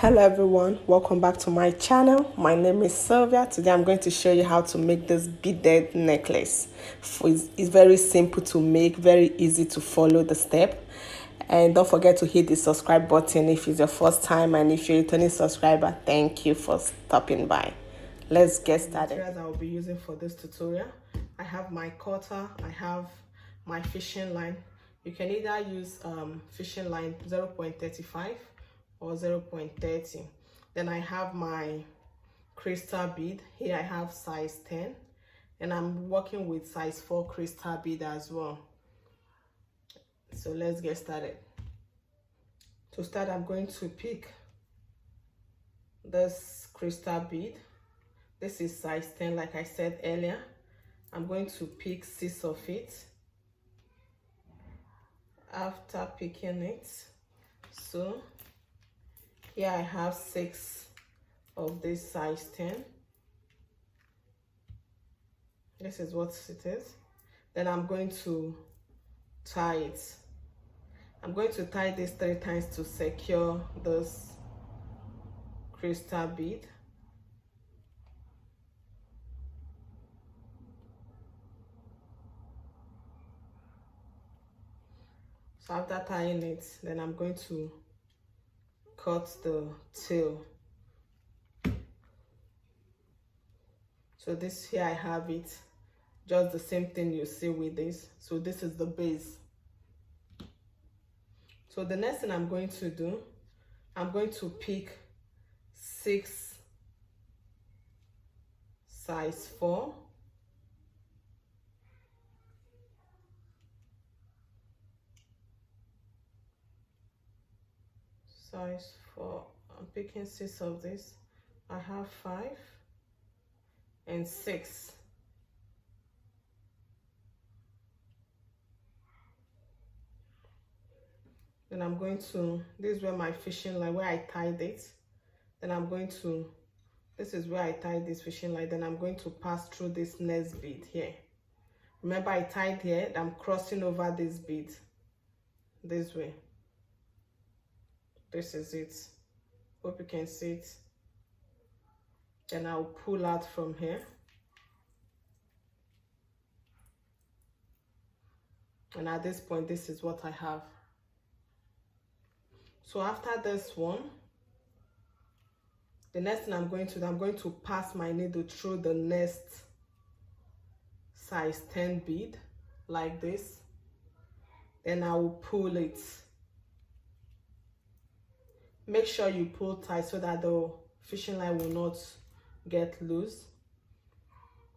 Hello everyone, welcome back to my channel. My name is Sylvia. Today I'm going to show you how to make this beaded necklace. It's very simple to make, very easy to follow the step. And don't forget to hit the subscribe button if it's your first time, and if you're a returning subscriber, thank you for stopping by. Let's get started. The materials I will be using for this tutorial: I have my cutter, I have my fishing line. You can either use fishing line 0.35 or 0.30. Then I have my crystal bead. Here I have size 10, and I'm working with size 4 crystal bead as well. So let's get started. To start, I'm going to pick this crystal bead. This is size 10, like I said earlier. I'm going to pick 6 of it. After picking it, so here I have 6 of this size 10. This is what it is. Then I'm going to tie it. I'm going to tie this 3 times to secure this crystal bead. So after tying it, then I'm going to cut the tail. So this here I have it, just the same thing you see with this. So this is the base. So the next thing I'm going to do, I'm going to pick 6 size 4. Size 4. I'm picking 6 of this. I have 5 and 6. Then I'm going to, this is where my fishing line, where I tied it. Then I'm going to, this is where I tied this fishing line. Then I'm going to pass through this next bead here. Remember, I tied here, I'm crossing over this bead this way. This is it. Hope you can see it. Then I'll pull out from here. And at this point, this is what I have. So after this one, the next thing I'm going to pass my needle through the next size 10 bead like this. Then I will pull it. Make sure you pull tight so that the fishing line will not get loose.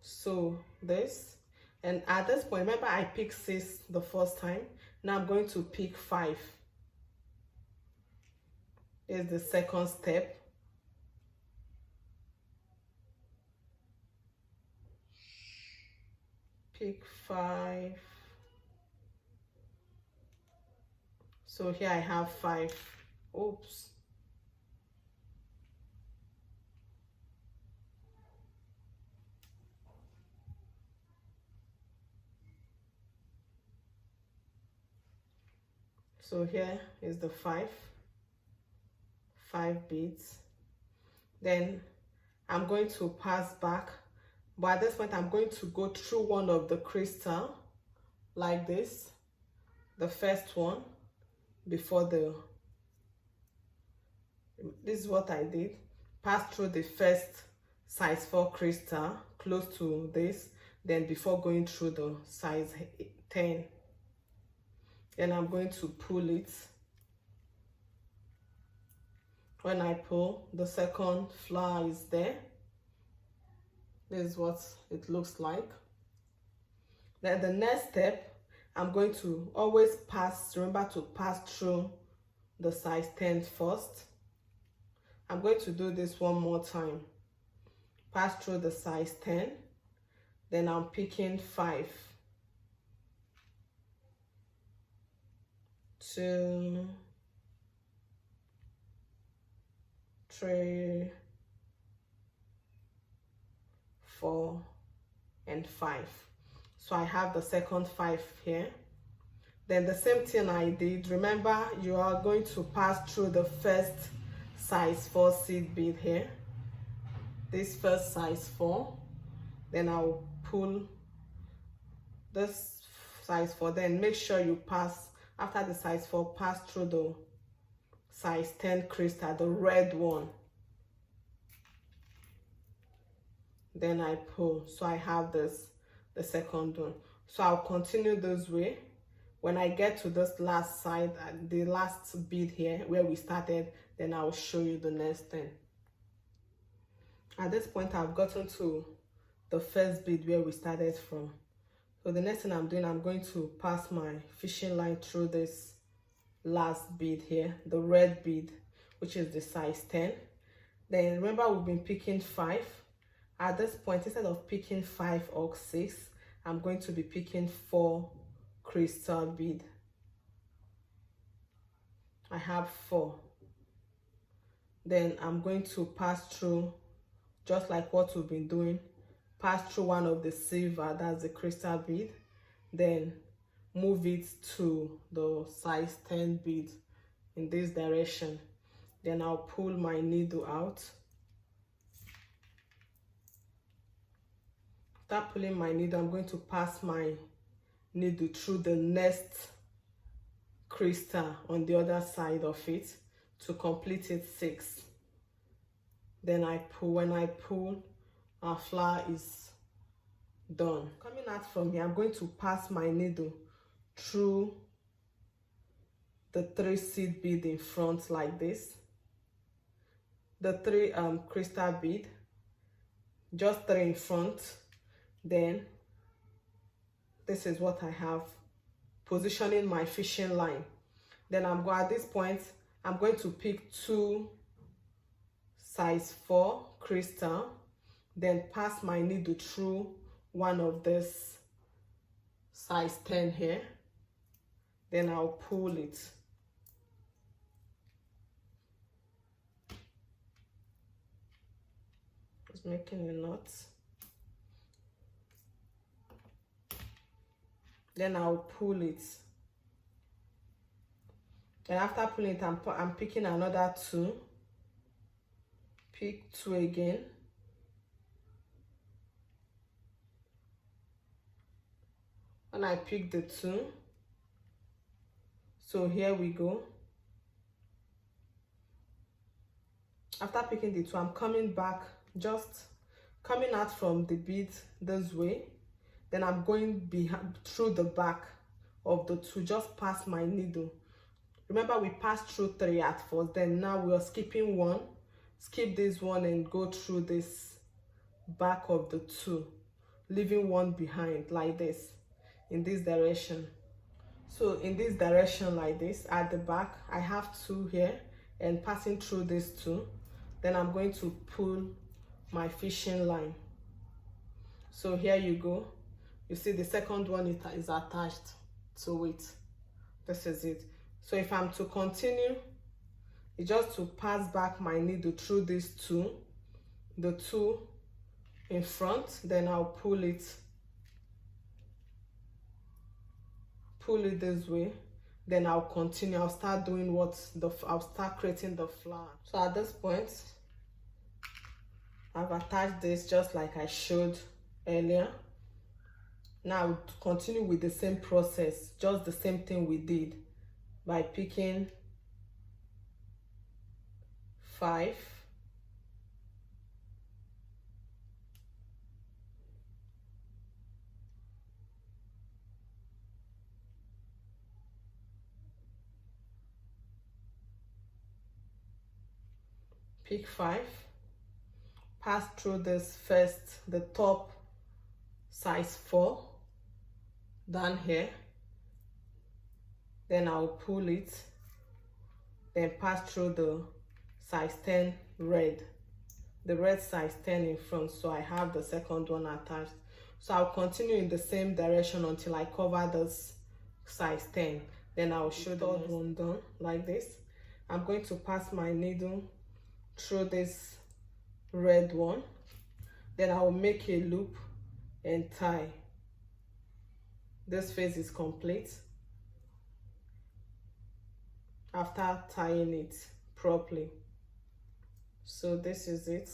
So this, and at this point, remember I picked 6 the first time. Now I'm going to pick 5. Here's the second step. Pick 5. So here I have 5. Oops. So here is the 5 beads. Then I'm going to pass back, but at this point I'm going to go through one of the crystal like this, the first one, before the, this is what I did, pass through the first size 4 crystal close to this, then before going through the size 10. Then I'm going to pull it. When I pull, the second flower is there. This is what it looks like. Then the next step, I'm going to always pass, remember to pass through the size 10 first. I'm going to do this one more time. Pass through the size 10. Then I'm picking 5. 2, 3, 4, and 5. So I have the second 5 here. Then the same thing I did, remember you are going to pass through the first size 4 seed bead here, this first size 4, then I'll pull this size 4, then make sure you pass, after the size 4, pass through the size 10 crystal, the red one, then I pull. So I have this, the second one. So I'll continue this way. When I get to this last side, the last bead here where we started, then I'll show you the next thing. At this point, I've gotten to the first bead where we started from. So the next thing I'm doing, I'm going to pass my fishing line through this last bead here, the red bead, which is the size 10. Then remember, we've been picking 5. At this point, instead of picking 5 or 6, I'm going to be picking 4 crystal bead. I have 4. Then I'm going to pass through, just like what we've been doing, pass through one of the silver, that's the crystal bead, then move it to the size 10 bead in this direction. Then I'll pull my needle out. After pulling my needle, I'm going to pass my needle through the next crystal on the other side of it to complete it 6. Then I pull. When I pull, our flower is done. Coming out from here, I'm going to pass my needle through the 3 seed bead in front like this, the 3 crystal bead, just 3 in front. Then this is what I have, positioning my fishing line. Then at this point, I'm going to pick 2 size 4 crystal, then pass my needle through one of this size 10 here, then I'll pull it. Just making a knot. Then I'll pull it. And after pulling it, I'm picking another 2. Pick 2 again. And I pick the 2. So here we go. After picking the 2, I'm coming back, just coming out from the bead this way. Then I'm going behind, through the back of the 2, just past my needle. Remember, we passed through 3 at first, then now we are skipping 1. Skip this 1 and go through this back of the 2, leaving 1 behind like this, in this direction. So in this direction like this, at the back, I have 2 here, and passing through these 2, then I'm going to pull my fishing line. So here you go. You see the second one is attached to it. This is it. So if I'm to continue, it's just to pass back my needle through these 2, the 2 in front, then I'll pull it this way, then I'll continue. I'll start doing I'll start creating the flower. So at this point, I've attached this just like I showed earlier. Now I'll continue with the same process, just the same thing we did, by picking 5, pick 5, pass through this first, the top size 4 down here, then I'll pull it, then pass through the size 10 red, the red size 10 in front. So I have the second one attached. So I'll continue in the same direction until I cover this size 10. Then I'll show the third one done like this. I'm going to pass my needle through this red one, then I'll make a loop and tie. This phase is complete. After tying it properly, So this is it.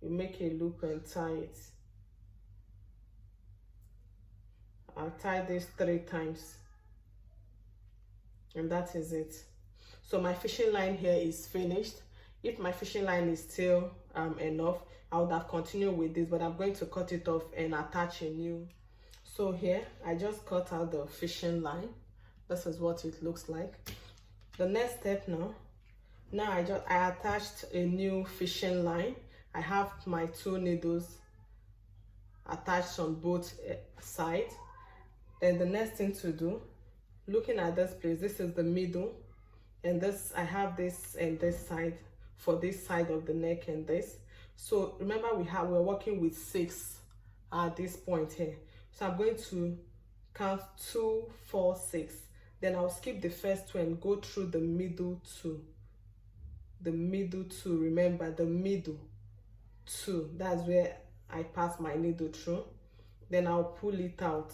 You make a loop and tie it. I'll tie this 3 times, and that is it. So my fishing line here is finished. If my fishing line is still enough, I would have continued with this, but I'm going to cut it off and attach a new. So here I just cut out the fishing line. This is what it looks like. The next step now I attached a new fishing line. I have my 2 needles attached on both sides. Then the next thing to do, looking at this place, this is the middle, and this, I have this and this side for this side of the neck and this. So remember we're working with 6 at this point here. So I'm going to count 2, 4, 6. Then I'll skip the first 2 and go through the middle 2. The middle 2, remember the middle 2, that's where I pass my needle through. Then I'll pull it out.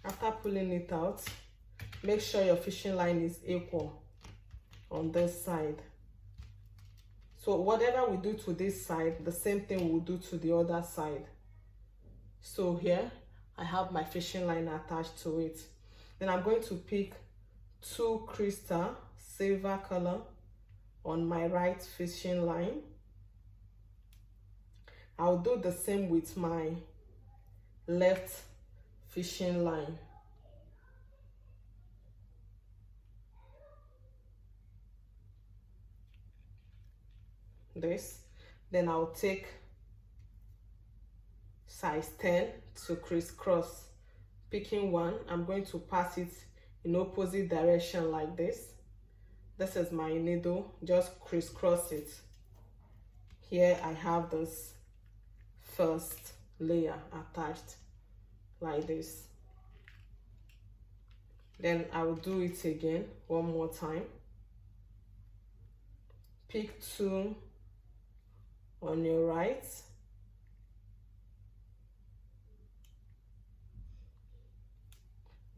After pulling it out, make sure your fishing line is equal on this side. So whatever we do to this side, the same thing we'll do to the other side. So here I have my fishing line attached to it. Then I'm going to pick 2 crystal silver color on my right fishing line. I'll do the same with my left fishing line. This, then I'll take size 10 to crisscross. Picking 1, I'm going to pass it in opposite direction like this. This is my needle, just crisscross it. Here I have this first layer attached like this. Then I will do it again one more time. Pick 2 on your right,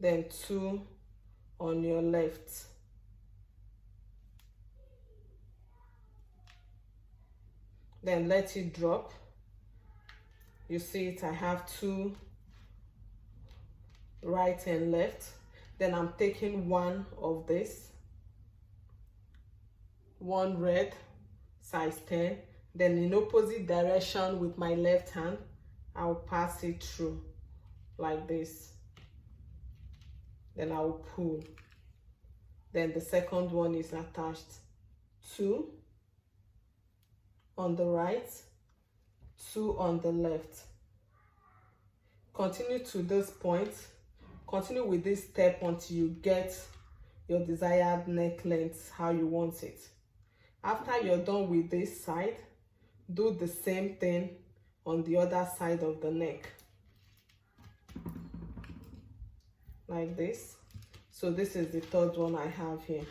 then 2 on your left. Then let it drop. You see it, I have 2 right and left. Then I'm taking 1 of this, 1 red, size 10. Then in opposite direction with my left hand, I'll pass it through like this. Then I'll pull. Then the second one is attached. 2 on the right, 2 on the left. Continue to this point. Continue with this step until you get your desired neck length how you want it. After you're done with this side, do the same thing on the other side of the neck like this. So this is the third one I have here.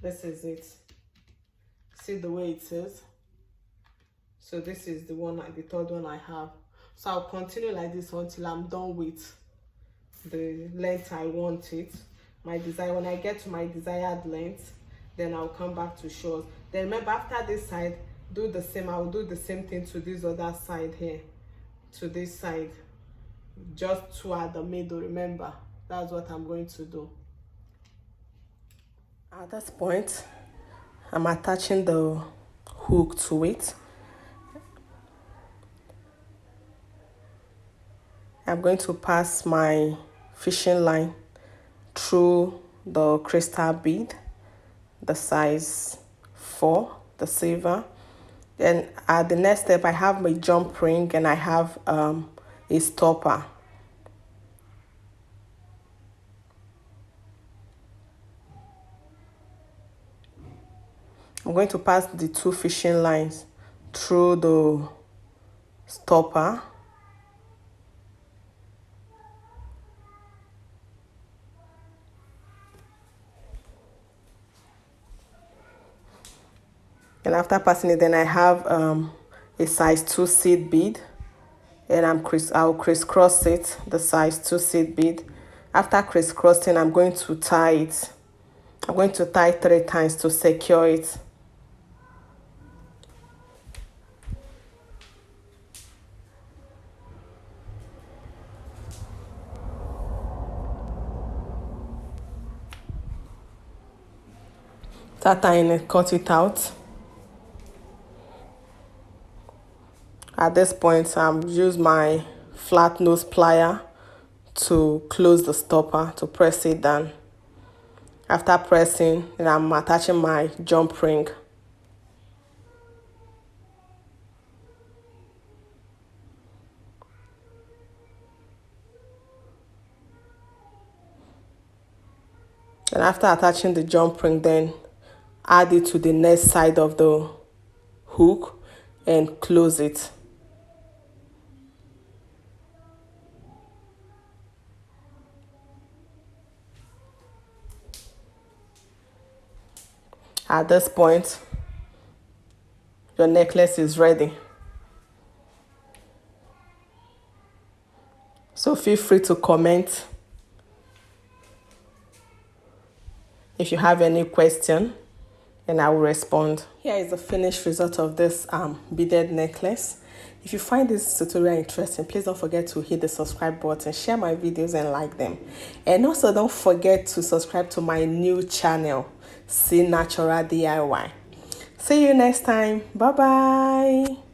This is it. See the way it is? So this is the third one I have. So I'll continue like this until I'm done with the length I want it. When I get to my desired length, then I'll come back to show us. Then remember, after this side, do the same. I will do the same thing to this other side here, to this side, just 2 at the middle. Remember, that's what I'm going to do. At this point, I'm attaching the hook to it. I'm going to pass my fishing line through the crystal bead, the size 4, the silver. Then at the next step, I have my jump ring and I have a stopper. I'm going to pass the 2 fishing lines through the stopper. And after passing it, then I have a size 2 seed bead, and I'll crisscross it, the size 2 seed bead. After crisscrossing, I'm going to tie it I'm going to tie 3 times to secure it. Start tying it, cut it out. At this point, use my flat nose plier to close the stopper, to press it down. After pressing, then I'm attaching my jump ring. And after attaching the jump ring, then add it to the next side of the hook and close it. At this point, your necklace is ready. So feel free to comment if you have any question, and I will respond. Here is the finished result of this beaded necklace. If you find this tutorial interesting, please don't forget to hit the subscribe button, share my videos and like them. And also don't forget to subscribe to my new channel, C Natural DIY. See you next time. Bye bye.